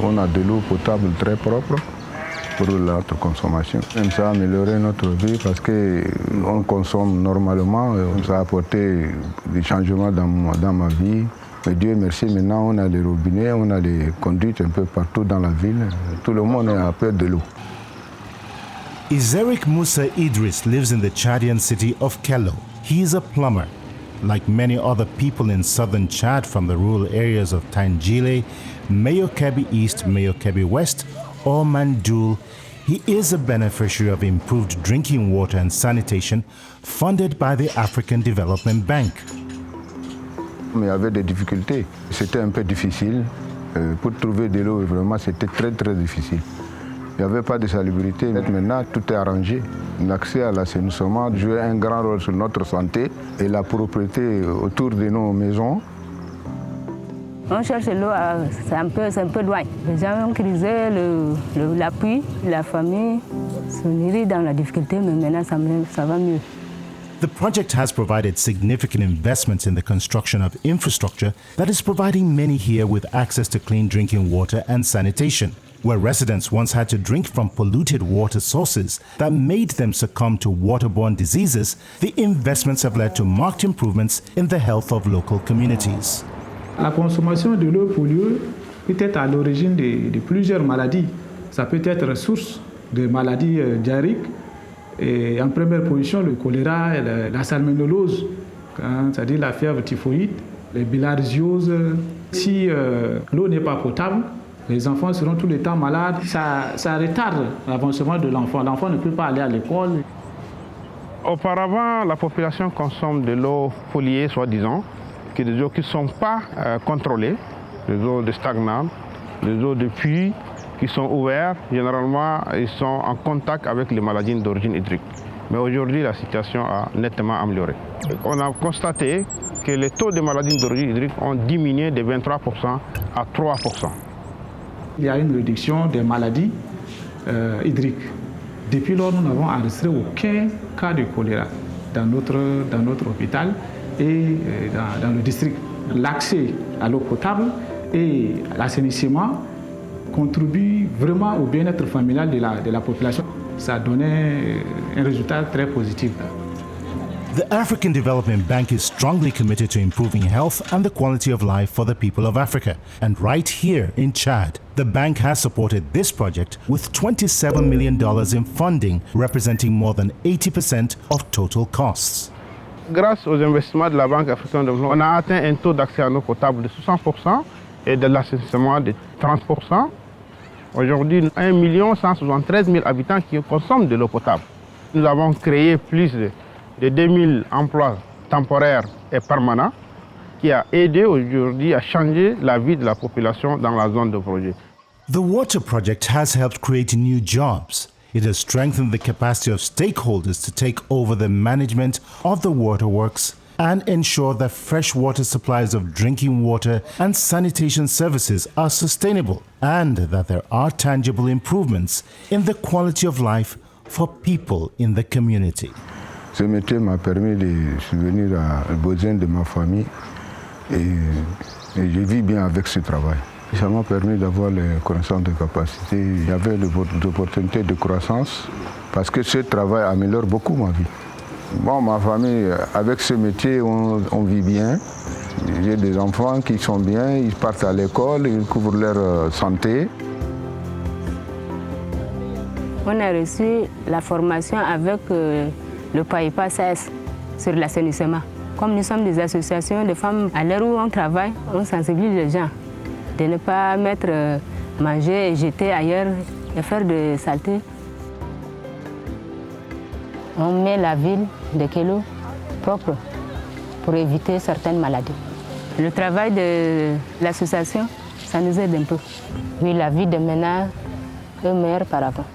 On a de l'eau potable très propre pour notre consommation. Même ça a amélioré notre vie parce qu'on consomme normalement. Ça a apporté des changements dans ma vie. Mais Dieu merci, maintenant on a les robinets, on a les conduites un peu partout dans la ville. Tout le monde a peur de l'eau. Iseric Musa Idris lives in the Chadian city of Kello. He is a plumber. Like many other people in southern Chad from the rural areas of Tangile, Mayo-Kebbi East, Mayo-Kebbi West, or Mandoul, he is a beneficiary of improved drinking water and sanitation funded by the African Development Bank. Mais il y avait des difficultés. C'était un peu difficile. Pour trouver de l'eau, vraiment, c'était très, très difficile. Il n'y avait pas de salubrité. Maintenant, tout est arrangé. L'accès à l'assainissement jouait un grand rôle sur notre santé et la propriété autour de nos maisons. On cherche l'eau, c'est un peu loin. Les gens ont crisé l'appui, la famille se nourrit dans la difficulté, mais maintenant ça va mieux. The project has provided significant investments in the construction of infrastructure that is providing many here with access to clean drinking water and sanitation. Where residents once had to drink from polluted water sources that made them succumb to waterborne diseases, the investments have led to marked improvements in the health of local communities. La consommation de l'eau polluée peut être à l'origine de plusieurs maladies. Ça peut être source de maladies diarrhéiques. Et en première position, le choléra, la salmonellose, c'est-à-dire la fièvre typhoïde, les bilharzioses. Si l'eau n'est pas potable, les enfants seront tout le temps malades. Ça retarde l'avancement de l'enfant. L'enfant ne peut pas aller à l'école. Auparavant, la population consomme de l'eau polluée, soi-disant, des eaux qui ne sont pas contrôlées, les eaux de stagnantes, les eaux de puits qui sont ouvertes. Généralement, ils sont en contact avec les maladies d'origine hydrique. Mais aujourd'hui, la situation a nettement amélioré. On a constaté que les taux de maladies d'origine hydrique ont diminué de 23% à 3%. Il y a une réduction des maladies hydriques. Depuis lors, nous n'avons enregistré aucun cas de choléra dans notre hôpital et dans le district. L'accès à l'eau potable et l'assainissement contribuent vraiment au bien-être familial de la population. Ça a donné un résultat très positif. The African Development Bank is strongly committed to improving health and the quality of life for the people of Africa. And right here in Chad, the bank has supported this project with $27 million in funding, representing more than 80% of total costs. Grâce aux investissements de la Banque africaine de développement, on a atteint un taux d'accès à l'eau potable de 60% et de l'assainissement de 30%. Aujourd'hui, 1 173 000 habitants qui consomment de l'eau potable. Nous avons créé plus de 2000 emplois temporaires et permanents qui a aidé aujourd'hui à changer la vie de la population dans la zone de projet. The water project has helped create new jobs. It has strengthened the capacity of stakeholders to take over the management of the waterworks and ensure that fresh water supplies of drinking water and sanitation services are sustainable and that there are tangible improvements in the quality of life for people in the community. Ce métier m'a permis de subvenir aux besoins de ma famille et je vis bien avec ce travail. Ça m'a permis d'avoir les connaissances de capacité. Il y avait l'opportunité de croissance parce que ce travail améliore beaucoup ma vie. Bon, ma famille, avec ce métier, on vit bien. J'ai des enfants qui sont bien, ils partent à l'école, ils couvrent leur santé. On a reçu la formation avec le PAIPA SAS sur l'assainissement. Comme nous sommes des associations de femmes, à l'heure où on travaille, on sensibilise les gens de ne pas mettre manger et jeter ailleurs et faire de saleté. On met la ville de Kello propre pour éviter certaines maladies. Le travail de l'association, ça nous aide un peu. Oui, la vie de maintenant est meilleure par avant.